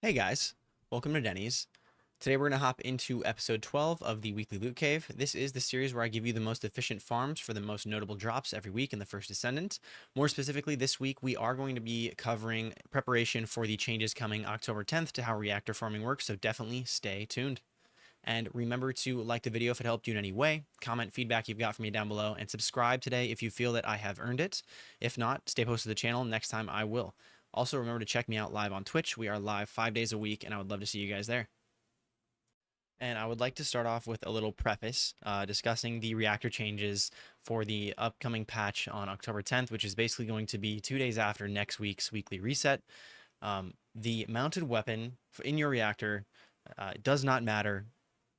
Hey guys, welcome to Denny's. Today we're going to hop into episode 12 of the Weekly Loot Cave. This is the series where I give you the most efficient farms for the most notable drops every week in the first Descendant. More specifically, this week we are going to be covering preparation for the changes coming October 10th to how Reactor farming works, so definitely stay tuned. And remember to like the video if it helped you in any way, comment feedback you've got from me down below, and subscribe today if you feel that I have earned it. If not, stay posted to the channel. Next time I will. Also, remember to check me out live on Twitch. We are live 5 days a week, and I would love to see you guys there. And I would like to start off with a little preface discussing the reactor changes for the upcoming patch on October 10th, which is basically going to be 2 days after next week's weekly reset. The mounted weapon in your reactor does not matter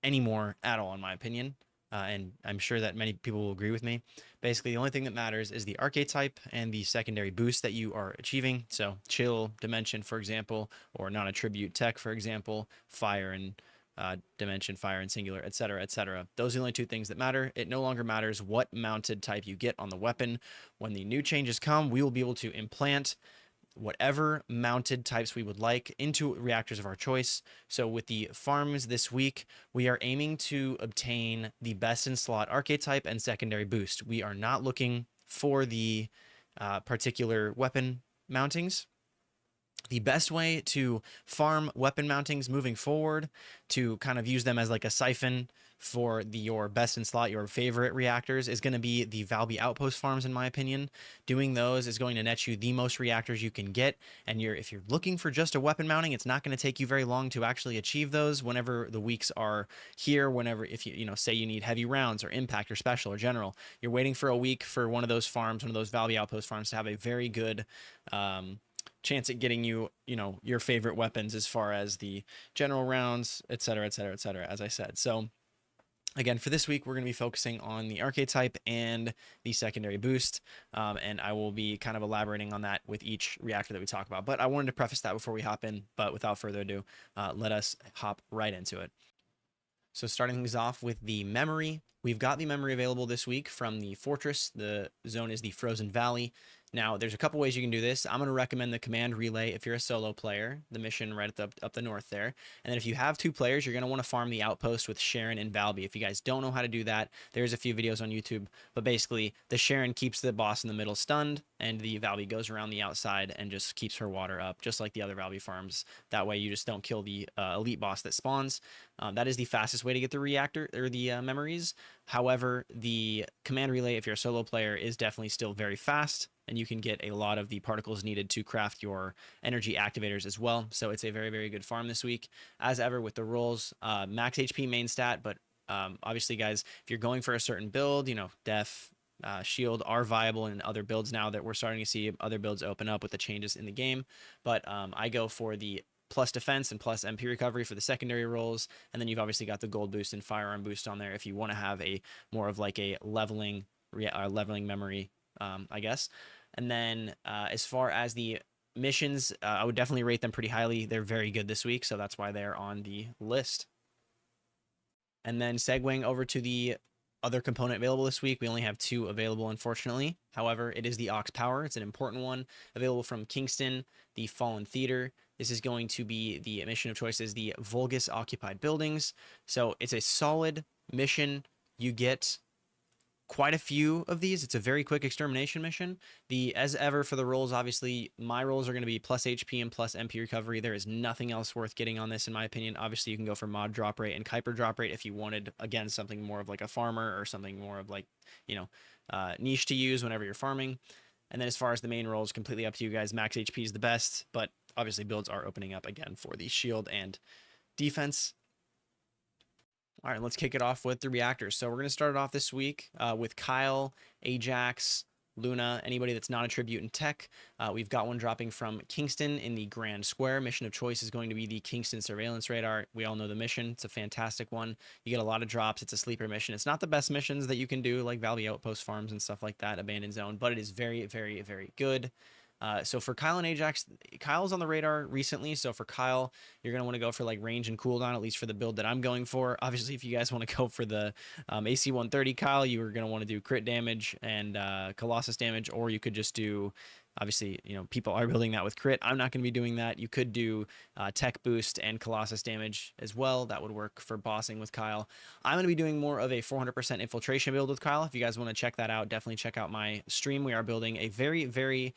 anymore at all, in my opinion. And I'm sure that many people will agree with me. Basically, the only thing that matters is the archetype and the secondary boost that you are achieving. So chill, dimension, for example, or non-attribute tech, for example, fire and dimension, fire and singular, etc., etc. Those are the only two things that matter. It no longer matters what mounted type you get on the weapon. When the new changes come, we will be able to implant whatever mounted types we would like into reactors of our choice. So with the farms this week, we are aiming to obtain the best in slot archetype and secondary boost. We are not looking for the particular weapon mountings. The best way to farm weapon mountings moving forward, to kind of use them as like a siphon for your best in slot, your favorite reactors, is going to be the Valby outpost farms, in my opinion. Doing those is going to net you the most reactors you can get, and if you're looking for just a weapon mounting, it's not going to take you very long to actually achieve those whenever the weeks are here. Whenever, if you say you need heavy rounds or impact or special or general, you're waiting for a week for one of those farms, one of those Valby outpost farms, to have a very good chance at getting you, your favorite weapons as far as the general rounds, etc., etc., etc., as I said. So again, for this week, we're going to be focusing on the archetype and the secondary boost, and I will be kind of elaborating on that with each reactor that we talk about. But I wanted to preface that before we hop in, but without further ado, let us hop right into it. So starting things off with the memory, we've got the memory available this week from the fortress. The zone is the Frozen Valley. Now, there's a couple ways you can do this. I'm going to recommend the command relay if you're a solo player, the mission right up the north there. And then if you have two players, you're going to want to farm the outpost with Sharen and Valby. If you guys don't know how to do that, there's a few videos on YouTube. But basically, the Sharen keeps the boss in the middle stunned, and the Valby goes around the outside and just keeps her water up, just like the other Valby farms. That way, you just don't kill the elite boss that spawns. That is the fastest way to get the reactor or the memories. However, the command relay, if you're a solo player, is definitely still very fast, and you can get a lot of the particles needed to craft your energy activators as well. So it's a very, very good farm this week. As ever with the rolls, max HP main stat, but obviously, guys, if you're going for a certain build, def, shield are viable in other builds now that we're starting to see other builds open up with the changes in the game. But I go for the plus defense and plus MP recovery for the secondary rolls, and then you've obviously got the gold boost and firearm boost on there if you want to have a more of like a leveling memory, I guess. And then as far as the missions, I would definitely rate them pretty highly. They're very good this week, so that's why they're on the list. And then segueing over to the other component available this week, we only have two available, unfortunately. However, it is the Aux Power. It's an important one, available from Kingston, the Fallen Theater. This is going to be the mission of choice, is the Vulgus Occupied Buildings. So it's a solid mission. You get quite a few of these. It's a very quick extermination mission. As ever for the rolls, obviously my rolls are going to be plus HP and plus MP recovery. There is nothing else worth getting on this, in my opinion. Obviously you can go for mod drop rate and Kuiper drop rate if you wanted, again, something more of like a farmer or something more of like, niche to use whenever you're farming. And then as far as the main rolls, completely up to you guys. Max HP is the best, but obviously builds are opening up again for the shield and defense. All right, let's kick it off with the reactors. So we're going to start it off this week with Kyle, Ajax, Luna, anybody that's not a tribute in tech. We've got one dropping from Kingston in the Grand Square. Mission of choice is going to be the Kingston Surveillance Radar. We all know the mission. It's a fantastic one. You get a lot of drops. It's a sleeper mission. It's not the best missions that you can do, like Valby Outpost farms and stuff like that, Abandoned Zone, but it is very, very, very good. So for Kyle and Ajax, Kyle's on the radar recently. So for Kyle, you're going to want to go for like range and cooldown, at least for the build that I'm going for. Obviously, if you guys want to go for the AC 130 Kyle, you are going to want to do crit damage and Colossus damage, or you could just do Obviously, you know, people are building that with crit. I'm not going to be doing that. You could do tech boost and Colossus damage as well. That would work for bossing with Kyle. I'm going to be doing more of a 400% infiltration build with Kyle. If you guys want to check that out, definitely check out my stream. We are building a very, very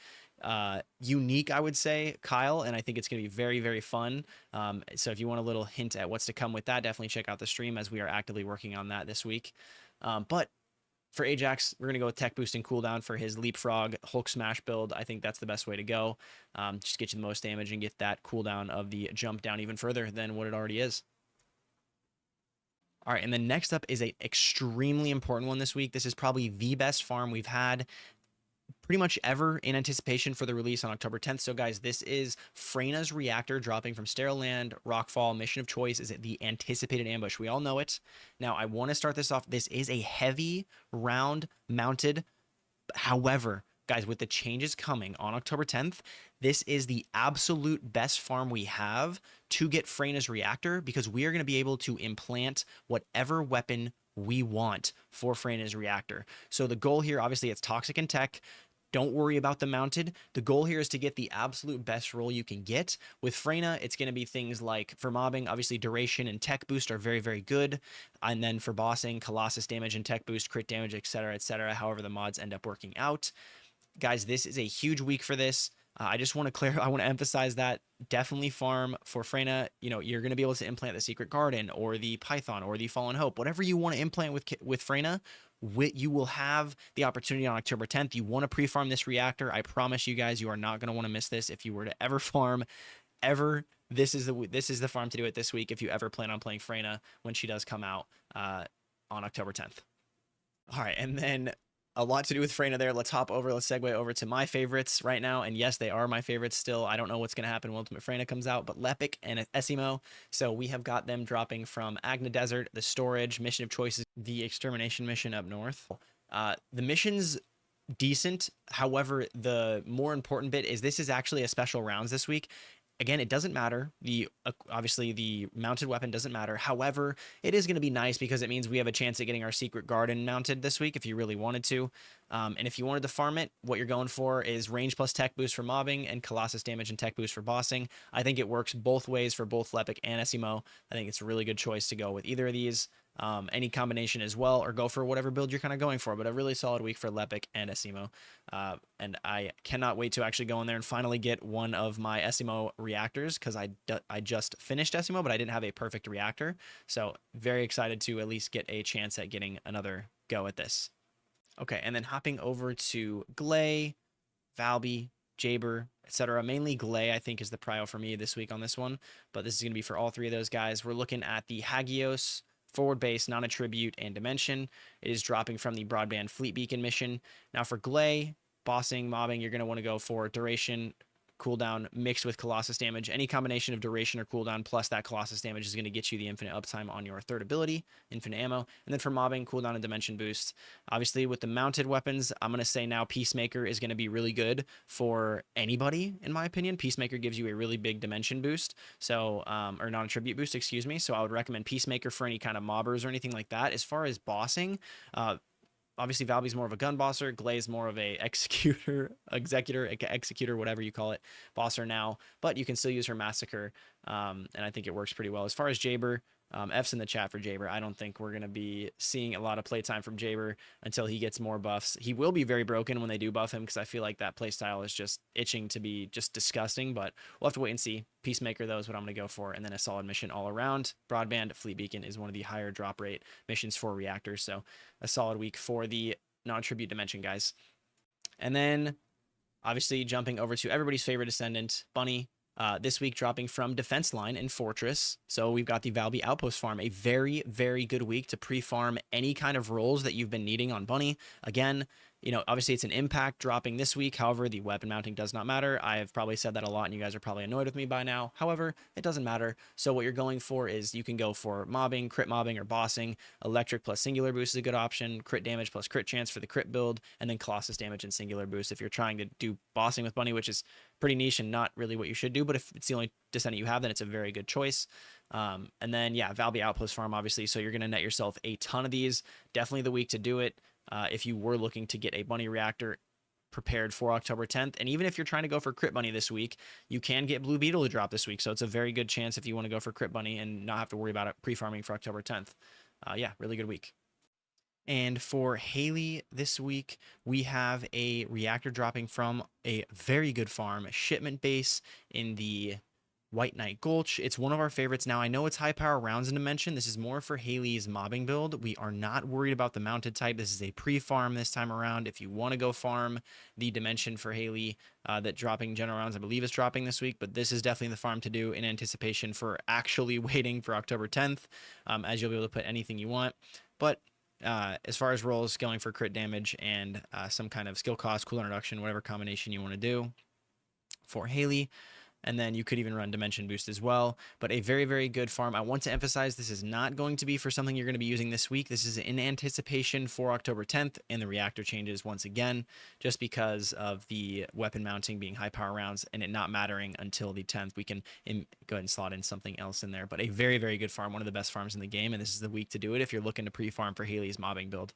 unique, I would say, Kyle, and I think it's going to be very, very fun. So if you want a little hint at what's to come with that, definitely check out the stream as we are actively working on that this week. But for Ajax, we're going to go with tech boost and cooldown for his leapfrog Hulk smash build. I think that's the best way to go. Just get you the most damage and get that cooldown of the jump down even further than what it already is. All right, and then next up is an extremely important one this week. This is probably the best farm we've had pretty much ever in anticipation for the release on October 10th. So guys, this is Freyna's Reactor dropping from Sterile Land, Rockfall. Mission of choice is the anticipated ambush. We all know it. Now, I want to start this off. This is a heavy round mounted. However, guys, with the changes coming on October 10th, this is the absolute best farm we have to get Freyna's Reactor, because we are going to be able to implant whatever weapon we want for Freyna's Reactor. So the goal here, obviously, it's toxic and tech. Don't worry about the mounted. The goal here is to get the absolute best roll you can get. With Freyna, it's going to be things like, for mobbing, obviously duration and tech boost are very, very good. And then for bossing, Colossus damage and tech boost, crit damage, etc., however the mods end up working out. Guys, this is a huge week for this. I just want to clarify, I want to emphasize that definitely farm for Freyna. You know, you're going to be able to implant the Secret Garden or the Python or the Fallen Hope, whatever you want to implant with Freyna. You will have the opportunity on October 10th. You want to pre-farm this reactor. I promise you guys, you are not going to want to miss this. If you were to ever farm, this is the farm to do it this week. If you ever plan on playing Freyna when she does come out on October 10th. All right, and then a lot to do with Freyna there. Let's segue over to my favorites right now. And yes, they are my favorites still. I don't know what's going to happen when Ultimate Freyna comes out, but Lepic and Esiem. So we have got them dropping from Agna Desert, the storage, mission of choices, the extermination mission up north. The mission's decent. However, the more important bit is this is actually a special rounds this week. Again, it doesn't matter. Obviously, the mounted weapon doesn't matter. However, it is going to be nice because it means we have a chance at getting our Secret Garden mounted this week if you really wanted to. And if you wanted to farm it, what you're going for is range plus tech boost for mobbing and Colossus damage and tech boost for bossing. I think it works both ways for both Lepic and Esiem. I think it's a really good choice to go with either of these. Any combination as well, or go for whatever build you're kind of going for, but a really solid week for Lepic and Esiem. And I cannot wait to actually go in there and finally get one of my Esiem reactors, because I just finished Esiem, but I didn't have a perfect reactor. So very excited to at least get a chance at getting another go at this. Okay, and then hopping over to Gley, Valby, Jayber, etc. Mainly Gley, I think, is the prio for me this week on this one, but this is going to be for all three of those guys. We're looking at the Hagios, forward base, non-attribute, and dimension. It is dropping from the broadband fleet beacon mission. Now for Gley, bossing, mobbing, you're going to want to go for duration, cooldown mixed with Colossus damage. Any combination of duration or cooldown plus that Colossus damage is going to get you the infinite uptime on your third ability, infinite ammo. And then for mobbing, cooldown and dimension boost. Obviously, with the mounted weapons, I'm going to say now Peacemaker is going to be really good for anybody, in my opinion. Peacemaker gives you a really big dimension boost, so or non-attribute boost, excuse me. So I would recommend Peacemaker for any kind of mobbers or anything like that. As far as bossing, obviously, Valby's more of a gun bosser. Gley's more of a executor, whatever you call it, bosser now. But you can still use her massacre, and I think it works pretty well. As far as Jayber, F's in the chat for Jayber. I don't think we're going to be seeing a lot of playtime from Jayber until he gets more buffs. He will be very broken when they do buff him, because I feel like that playstyle is just itching to be just disgusting, but we'll have to wait and see. Peacemaker, though, is what I'm going to go for, and then a solid mission all around. Broadband Fleet Beacon is one of the higher drop rate missions for reactors, so a solid week for the non-tribute dimension guys. And then, obviously, jumping over to everybody's favorite Descendant, Bunny. This week dropping from Defense Line and Fortress. So we've got the Valby Outpost farm, a very, very good week to pre-farm any kind of rolls that you've been needing on Bunny. Again, you know, obviously it's an impact dropping this week. However, the weapon mounting does not matter. I have probably said that a lot and you guys are probably annoyed with me by now. However, it doesn't matter. So what you're going for is you can go for mobbing, crit mobbing, or bossing. Electric plus singular boost is a good option. Crit damage plus crit chance for the crit build. And then Colossus damage and singular boost if you're trying to do bossing with Bunny, which is pretty niche and not really what you should do. But if it's the only Descendant you have, then it's a very good choice. And then, yeah, Valby Outpost farm, obviously. So you're going to net yourself a ton of these. Definitely the week to do it. If you were looking to get a Bunny reactor, prepared for October 10th. And even if you're trying to go for Crit Bunny this week, you can get Blue Beetle to drop this week. So it's a very good chance if you want to go for Crit Bunny and not have to worry about it pre-farming for October 10th. Yeah, really good week. And for Hailey this week, we have a Reactor dropping from a very good farm, Shipment Base in the White Knight Gulch. It's one of our favorites. Now, I know it's high power rounds in Dimension. This is more for Hailey's mobbing build. We are not worried about the mounted type. This is a pre-farm this time around. If you want to go farm the Dimension for Hailey, that dropping general rounds, I believe, is dropping this week, but this is definitely the farm to do in anticipation for actually waiting for October 10th, as you'll be able to put anything you want. But as far as rolls, going for crit damage and some kind of skill cost, cooldown reduction, whatever combination you want to do for Hailey. And then you could even run Dimension Boost as well. But a very, very good farm. I want to emphasize this is not going to be for something you're going to be using this week. This is in anticipation for October 10th and the Reactor changes once again, just because of the weapon mounting being high power rounds and it not mattering until the 10th. We can go ahead and slot in something else in there. But a very, very good farm, one of the best farms in the game. And this is the week to do it if you're looking to pre-farm for Hailey's mobbing build.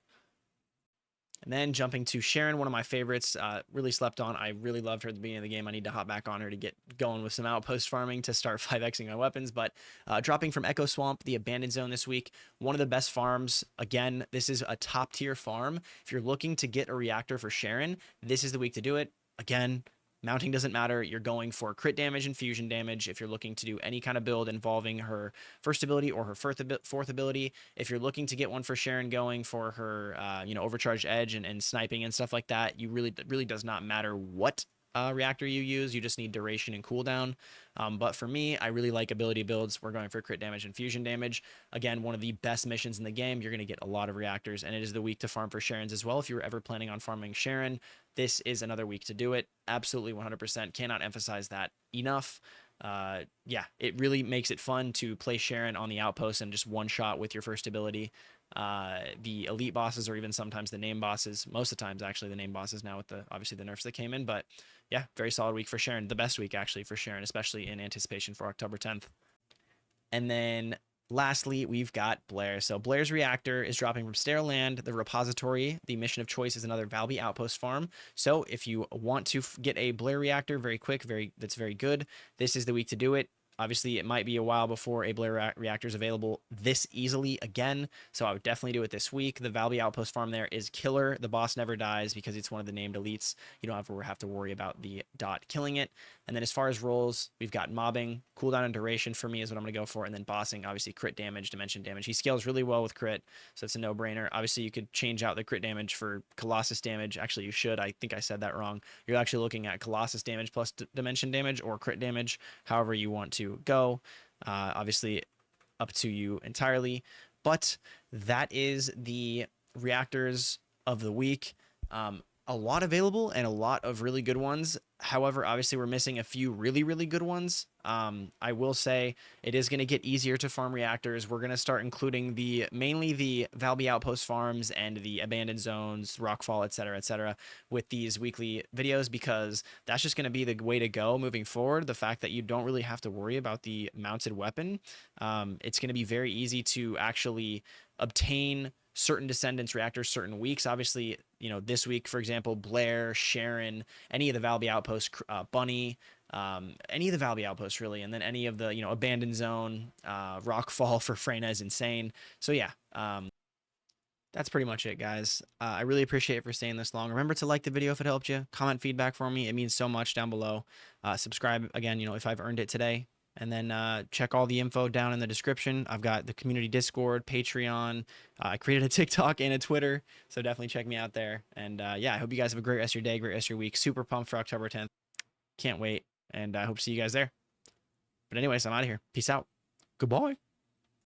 And then jumping to Sharen, one of my favorites, really slept on. I really loved her at the beginning of the game. I need to hop back on her to get going with some outpost farming to start 5xing my weapons. But dropping from Echo Swamp, the Abandoned Zone this week, one of the best farms. Again, this is a top tier farm. If you're looking to get a Reactor for Sharen, this is the week to do it. Again, mounting doesn't matter. You're going for crit damage and fusion damage if you're looking to do any kind of build involving her first ability or her fourth ability. If you're looking to get one for Sharen going for her, overcharged edge and sniping and stuff like that, you really does not matter what Reactor you use. You just need duration and cooldown. But for me, I really like ability builds. We're going for crit damage and fusion damage. Again, one of the best missions in the game. You're going to get a lot of Reactors, and it is the week to farm for Sharen's as well. If you were ever planning on farming Sharen, this is another week to do it. Absolutely 100%. Cannot emphasize that enough. Yeah, it really makes it fun to play Sharen on the outpost and just one shot with your first ability. The elite bosses or even sometimes the name bosses, most of the times actually the name bosses now with obviously the nerfs that came in, but yeah, very solid week for Sharen. The best week actually for Sharen, especially in anticipation for October 10th. And then lastly, we've got Blair. So Blair's Reactor is dropping from Sterile Land, the repository. The mission of choice is another Valby outpost farm. So if you want to get a Blair Reactor very quick, that's very good, this is the week to do it. Obviously, it might be a while before a Blair Reactor is available this easily again, so I would definitely do it this week. The Valby Outpost farm there is killer. The boss never dies because it's one of the named elites. You don't ever have to worry about the dot killing it. And then as far as rolls, we've got mobbing, cooldown and duration for me is what I'm going to go for, and then bossing, obviously crit damage, dimension damage. He scales really well with crit, so it's a no-brainer. Obviously, you could change out the crit damage for Colossus damage. Actually, you should. I think I said that wrong. You're actually looking at Colossus damage plus dimension damage or crit damage, however you want to go. Obviously up to you entirely, but that is the Reactors of the week. A lot available and a lot of really good ones. However, obviously we're missing a few really, really good ones. I will say it is going to get easier to farm Reactors. We're going to start including mainly the Valby Outpost farms and the Abandoned Zones, Rockfall, etc., with these weekly videos, because that's just going to be the way to go moving forward. The fact that you don't really have to worry about the mounted weapon. It's going to be very easy to actually obtain certain Descendants Reactors certain weeks. Obviously, this week, for example, Blair, Sharen, any of the Valby Outposts, Bunny, any of the Valby Outposts really, and then any of the Abandoned Zone, Rockfall for Freyna is insane. So yeah, that's pretty much it, guys. I really appreciate it for staying this long. Remember to like the video if it helped you. Comment feedback for me. It means so much down below. Subscribe again, if I've earned it today. And then check all the info down in the description. I've got the community Discord, Patreon. I created a TikTok and a Twitter, so definitely check me out there. And yeah, I hope you guys have a great rest of your day, great rest of your week. Super pumped for October 10th. Can't wait, and I hope to see you guys there. But anyways, I'm out of here. Peace out. Goodbye.